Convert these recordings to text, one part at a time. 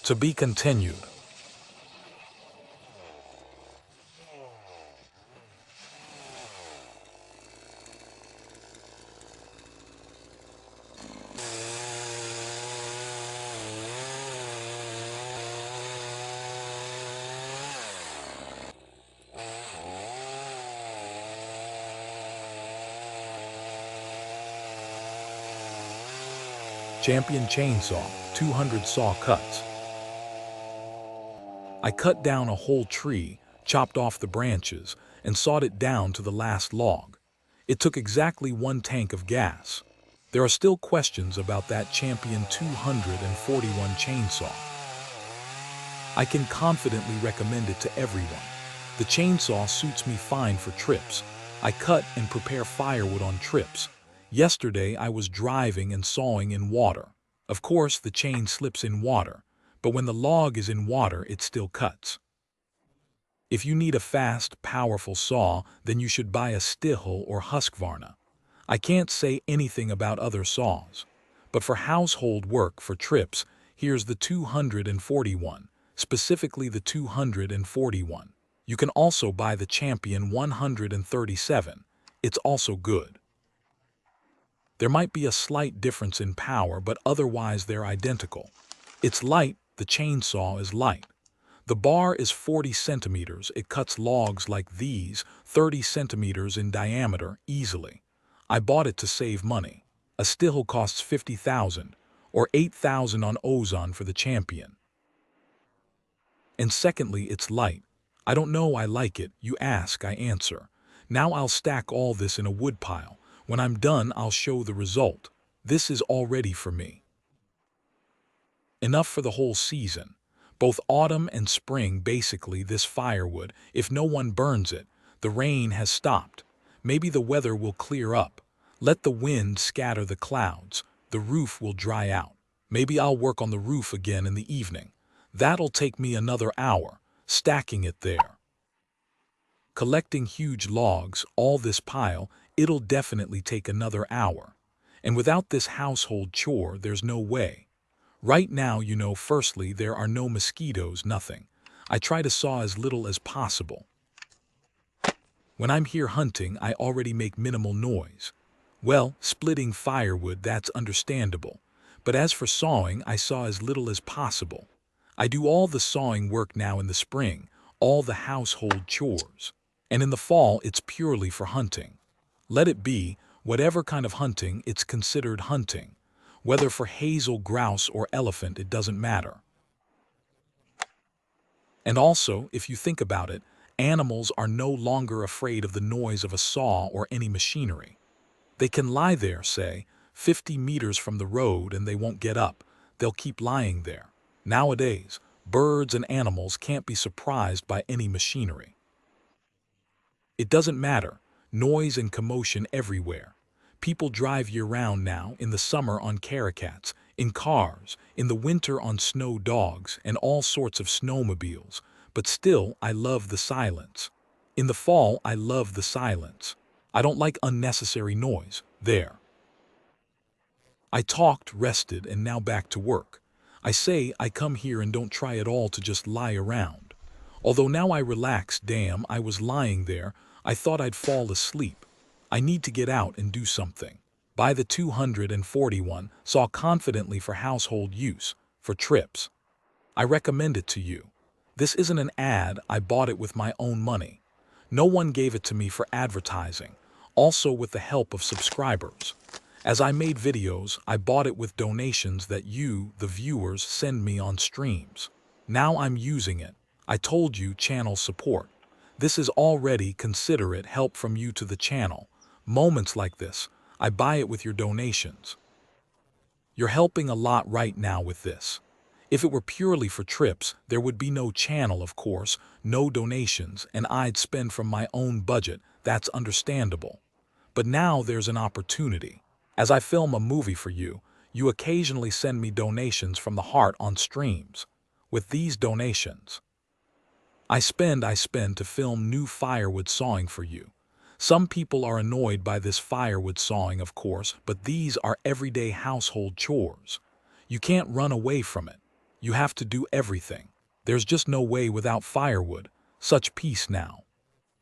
To be continued. Champion chainsaw, 200 saw cuts. I cut down a whole tree, chopped off the branches, and sawed it down to the last log. It took exactly 1 tank of gas. There are still questions about that Champion 241 chainsaw. I can confidently recommend it to everyone. The chainsaw suits me fine for trips. I cut and prepare firewood on trips. Yesterday I was driving and sawing in water. Of course the chain slips in water, but when the log is in water it still cuts. If you need a fast, powerful saw, then you should buy a Stihl or Husqvarna. I can't say anything about other saws. But for household work for trips, here's the 241, specifically the 241. You can also buy the Champion 137. It's also good. There might be a slight difference in power, but otherwise they're identical. It's light, the chainsaw is light. The bar is 40 centimeters. It cuts logs like these, 30 centimeters in diameter, easily. I bought it to save money. A Stihl costs 50,000, or 8,000 on Ozon for the Champion. And secondly, it's light. I don't know, I like it. You ask, I answer. Now I'll stack all this in a woodpile. When I'm done, I'll show the result. This is all ready for me. Enough for the whole season. Both autumn and spring, basically, this firewood, if no one burns it. The rain has stopped. Maybe the weather will clear up. Let the wind scatter the clouds. The roof will dry out. Maybe I'll work on the roof again in the evening. That'll take me another hour, stacking it there. Collecting huge logs, all this pile, it'll definitely take another hour. And without this household chore, there's no way. Right now, firstly, there are no mosquitoes, nothing. I try to saw as little as possible. When I'm here hunting, I already make minimal noise. Well, splitting firewood, that's understandable. But as for sawing, I saw as little as possible. I do all the sawing work now in the spring, all the household chores. And in the fall, it's purely for hunting. Let it be, whatever kind of hunting, it's considered hunting. Whether for hazel, grouse, or elephant, it doesn't matter. And also, if you think about it, animals are no longer afraid of the noise of a saw or any machinery. They can lie there, say, 50 meters from the road and they won't get up. They'll keep lying there. Nowadays, birds and animals can't be surprised by any machinery. It doesn't matter. Noise and commotion everywhere. People drive year-round now, in the summer on caracats, in cars, in the winter on snow dogs, and all sorts of snowmobiles. But still, I love the silence. In the fall, I love the silence. I don't like unnecessary noise. There. I talked, rested, and now back to work. I say I come here and don't try at all to just lie around. Although now I relax, damn, I was lying there. I thought I'd fall asleep. I need to get out and do something. Buy the 241, saw confidently for household use, for trips. I recommend it to you. This isn't an ad, I bought it with my own money. No one gave it to me for advertising, also with the help of subscribers. As I made videos, I bought it with donations that you, the viewers, send me on streams. Now I'm using it. I told you, channel support. This is already considerate help from you to the channel. Moments like this, I buy it with your donations. You're helping a lot right now with this. If it were purely for trips, there would be no channel, of course, no donations, and I'd spend from my own budget. That's understandable. But now there's an opportunity. As I film a movie for you, you occasionally send me donations from the heart on streams. With these donations, I spend to film new firewood sawing for you. Some people are annoyed by this firewood sawing, of course, but these are everyday household chores. You can't run away from it. You have to do everything. There's just no way without firewood. Such peace now.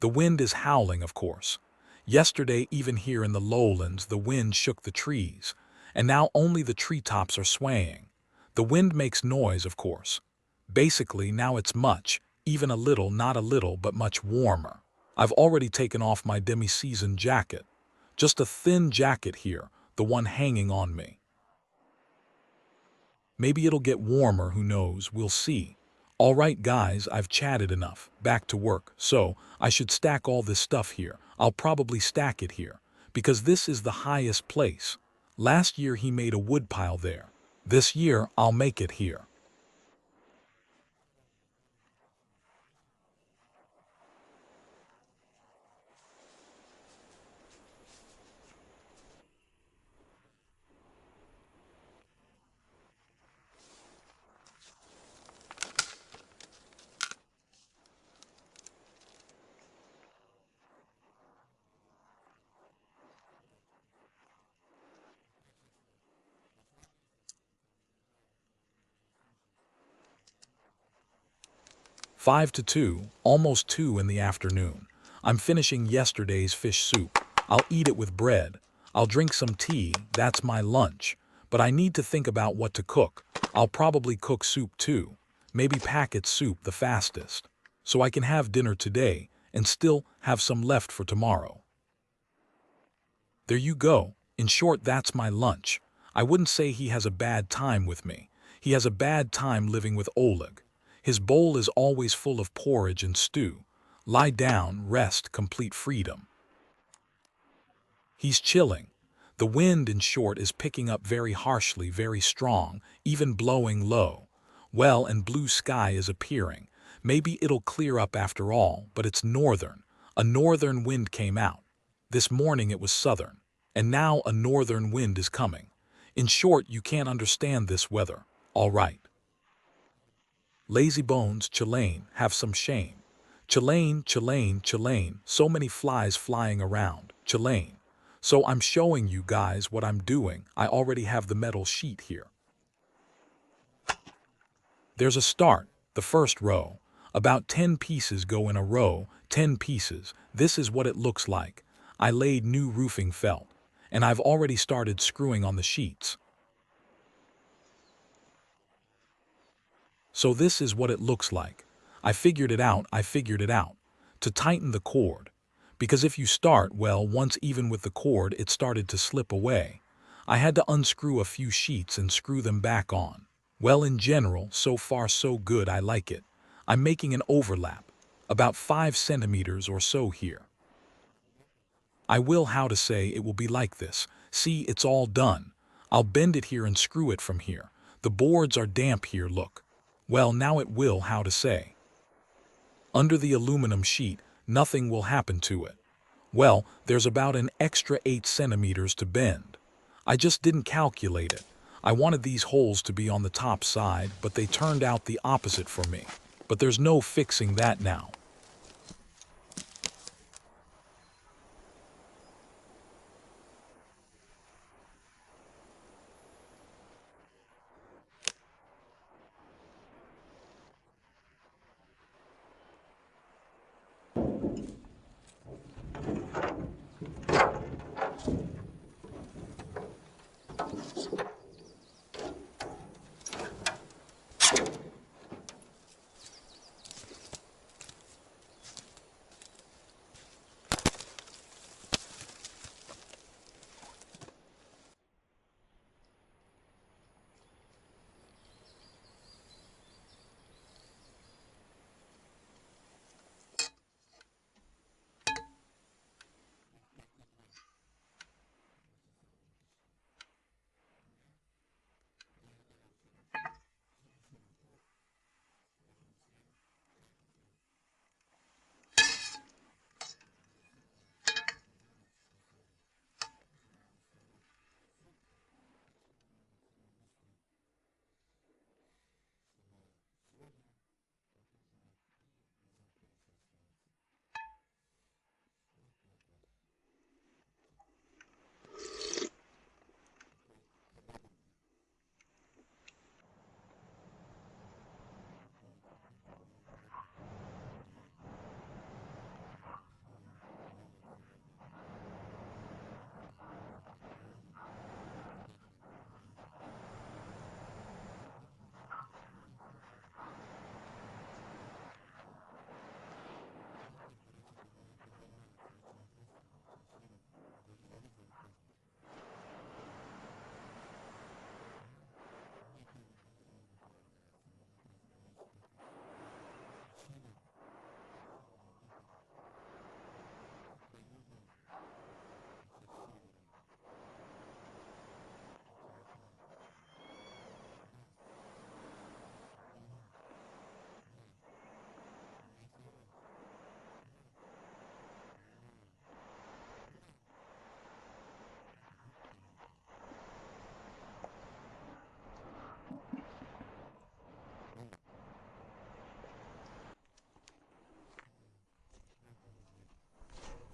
The wind is howling, of course. Yesterday, even here in the lowlands, the wind shook the trees, and now only the treetops are swaying. The wind makes noise, of course. Basically, now it's much, even a little, not a little, but much warmer. I've already taken off my demi-season jacket. Just a thin jacket here, the one hanging on me. Maybe it'll get warmer, who knows, we'll see. All right, guys, I've chatted enough. Back to work. So, I should stack all this stuff here. I'll probably stack it here, because this is the highest place. Last year he made a woodpile there. This year I'll make it here. Five to 2, almost 2 in the afternoon. I'm finishing yesterday's fish soup. I'll eat it with bread. I'll drink some tea, that's my lunch. But I need to think about what to cook. I'll probably cook soup too. Maybe packet soup the fastest. So I can have dinner today and still have some left for tomorrow. There you go. In short, that's my lunch. I wouldn't say he has a bad time with me. He has a bad time living with Oleg. His bowl is always full of porridge and stew. Lie down, rest, complete freedom. He's chilling. The wind, in short, is picking up very harshly, very strong, even blowing low. Well, and blue sky is appearing. Maybe it'll clear up after all, but it's northern. A northern wind came out. This morning it was southern. And now a northern wind is coming. In short, you can't understand this weather. All right. Lazy bones, Chilean, have some shame. Chilean, Chilean, Chilean, so many flies flying around. Chilean. So I'm showing you guys what I'm doing. I already have the metal sheet here. There's a start, the first row. About 10 pieces go in a row, 10 pieces. This is what it looks like. I laid new roofing felt, and I've already started screwing on the sheets. So this is what it looks like. I figured it out. To tighten the cord. Because if you start, well, once even with the cord, it started to slip away. I had to unscrew a few sheets and screw them back on. Well, in general, so far so good, I like it. I'm making an overlap, about 5 centimeters or so here. I will, how to say, it will be like this. See, it's all done. I'll bend it here and screw it from here. The boards are damp here, look. Well, now it will, how to say. Under the aluminum sheet, nothing will happen to it. Well, there's about an extra 8 centimeters to bend. I just didn't calculate it. I wanted these holes to be on the top side, but they turned out the opposite for me. But there's no fixing that now.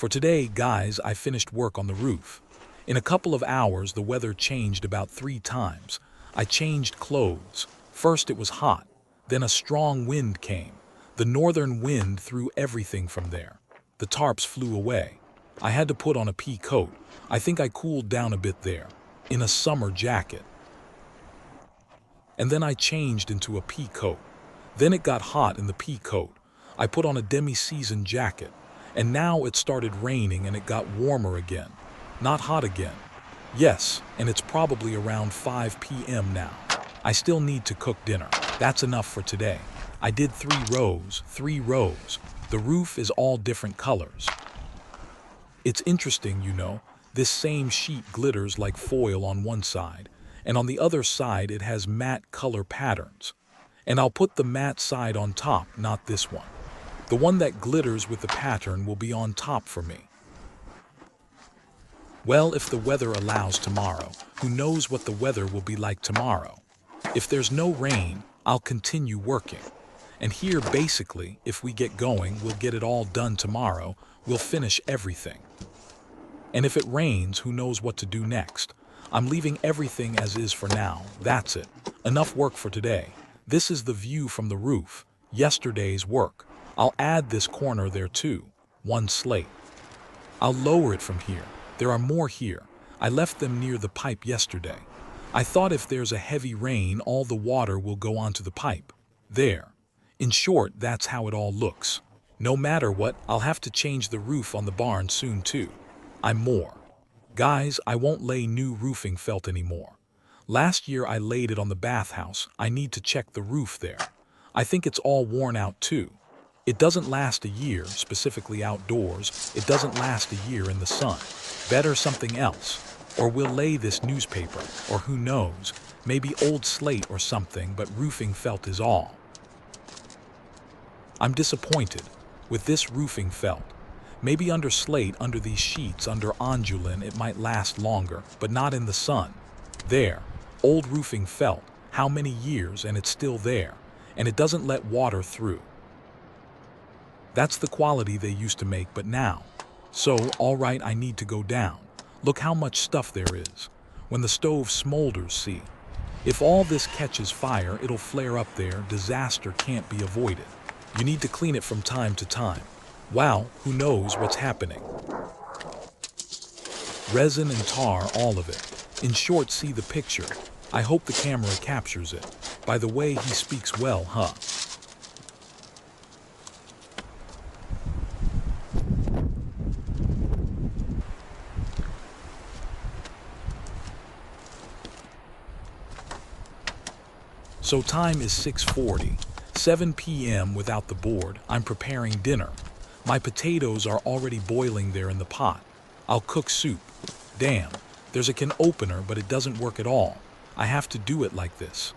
For today, guys, I finished work on the roof. In a couple of hours, the weather changed about 3 times. I changed clothes. First it was hot, then a strong wind came. The northern wind threw everything from there. The tarps flew away. I had to put on a pea coat. I think I cooled down a bit there, in a summer jacket. And then I changed into a pea coat. Then it got hot in the pea coat. I put on a demi-season jacket. And now it started raining and it got warmer again. Not hot again. Yes, and it's probably around 5 p.m. now. I still need to cook dinner. That's enough for today. I did 3 rows. The roof is all different colors. It's interesting, you know. This same sheet glitters like foil on one side, and on the other side it has matte color patterns. And I'll put the matte side on top, not this one. The one that glitters with the pattern will be on top for me. Well, if the weather allows tomorrow, who knows what the weather will be like tomorrow? If there's no rain, I'll continue working. And here, basically, if we get going, we'll get it all done tomorrow. We'll finish everything. And if it rains, who knows what to do next? I'm leaving everything as is for now. That's it. Enough work for today. This is the view from the roof. Yesterday's work. I'll add this corner there too. 1 slate. I'll lower it from here. There are more here. I left them near the pipe yesterday. I thought if there's a heavy rain, all the water will go onto the pipe. There. In short, that's how it all looks. No matter what, I'll have to change the roof on the barn soon too. I'm more. Guys, I won't lay new roofing felt anymore. Last year I laid it on the bathhouse. I need to check the roof there. I think it's all worn out too. It doesn't last a year, specifically outdoors. It doesn't last a year in the sun. Better something else. Or we'll lay this newspaper, or who knows, maybe old slate or something, but roofing felt is all. I'm disappointed with this roofing felt. Maybe under slate, under these sheets, under ondulin, it might last longer, but not in the sun. There, old roofing felt, how many years, and it's still there, and it doesn't let water through. That's the quality they used to make, but now. So, all right, I need to go down. Look how much stuff there is. When the stove smolders, see. If all this catches fire, it'll flare up there. Disaster can't be avoided. You need to clean it from time to time. Wow, who knows what's happening? Resin and tar, all of it. In short, see the picture. I hope the camera captures it. By the way, he speaks well, huh? So time is 6:40, 7 p.m. without the board. I'm preparing dinner. My potatoes are already boiling there in the pot. I'll cook soup. Damn, there's a can opener, but it doesn't work at all. I have to do it like this.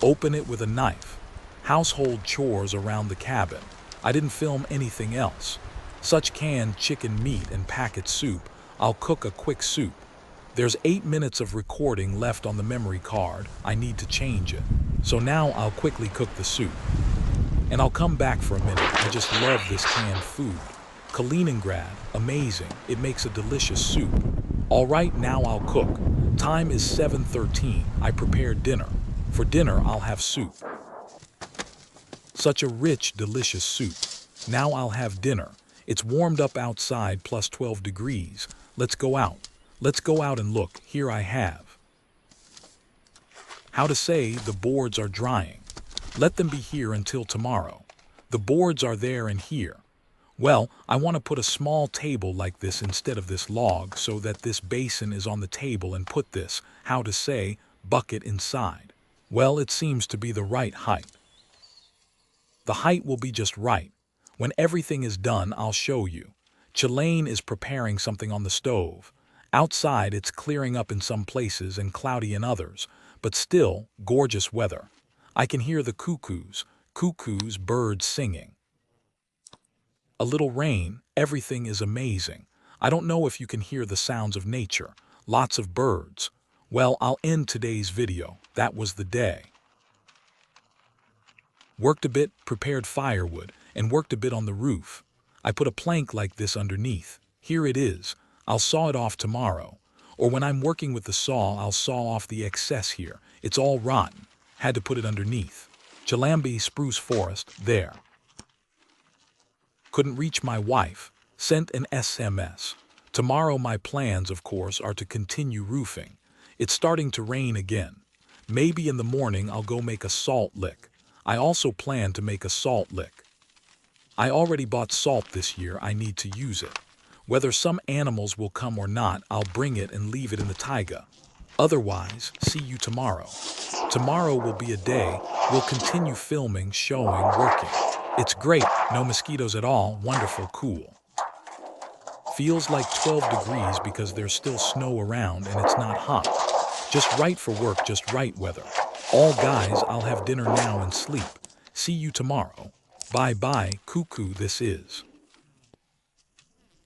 Open it with a knife. Household chores around the cabin. I didn't film anything else. Such canned chicken meat and packet soup. I'll cook a quick soup. There's 8 minutes of recording left on the memory card. I need to change it. So now I'll quickly cook the soup. And I'll come back for a minute. I just love this canned food. Kaliningrad, amazing. It makes a delicious soup. All right, now I'll cook. Time is 7:13. I prepared dinner. For dinner, I'll have soup. Such a rich, delicious soup. Now I'll have dinner. It's warmed up outside plus 12 degrees. Let's go out. Let's go out and look. Here I have. How to say the boards are drying. Let them be here until tomorrow. The boards are there and here. Well, I want to put a small table like this instead of this log so that this basin is on the table and put this, how to say, bucket inside. Well, it seems to be the right height. The height will be just right. When everything is done, I'll show you. Chilean is preparing something on the stove. Outside, it's clearing up in some places and cloudy in others, but still, gorgeous weather. I can hear the cuckoos, birds singing. A little rain, everything is amazing. I don't know if you can hear the sounds of nature, lots of birds. Well, I'll end today's video. That was the day. Worked a bit, prepared firewood, and worked a bit on the roof. I put a plank like this underneath. Here it is. I'll saw it off tomorrow. Or when I'm working with the saw, I'll saw off the excess here. It's all rotten. Had to put it underneath. Chalambi spruce forest, there. Couldn't reach my wife. Sent an SMS. Tomorrow my plans, of course, are to continue roofing. It's starting to rain again. Maybe in the morning I'll go make a salt lick. I also plan to make a salt lick. I already bought salt this year, I need to use it. Whether some animals will come or not, I'll bring it and leave it in the taiga. Otherwise, see you tomorrow. Tomorrow will be a day, we'll continue filming, showing, working. It's great, no mosquitoes at all, wonderful, cool. Feels like 12 degrees because there's still snow around and it's not hot. Just right for work, just right weather. All guys, I'll have dinner now and sleep. See you tomorrow. Bye-bye, cuckoo this is.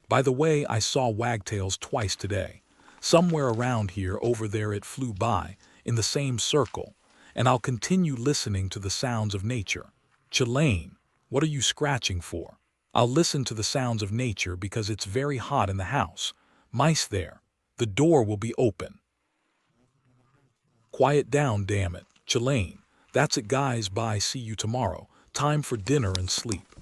By the way, I saw wagtails twice today. Somewhere around here, over there it flew by, in the same circle, and I'll continue listening to the sounds of nature. Chilane, what are you scratching for? I'll listen to the sounds of nature because it's very hot in the house. Mice there. The door will be open. Quiet down, damn it. Chilane, that's it guys, bye, see you tomorrow. Time for dinner and sleep.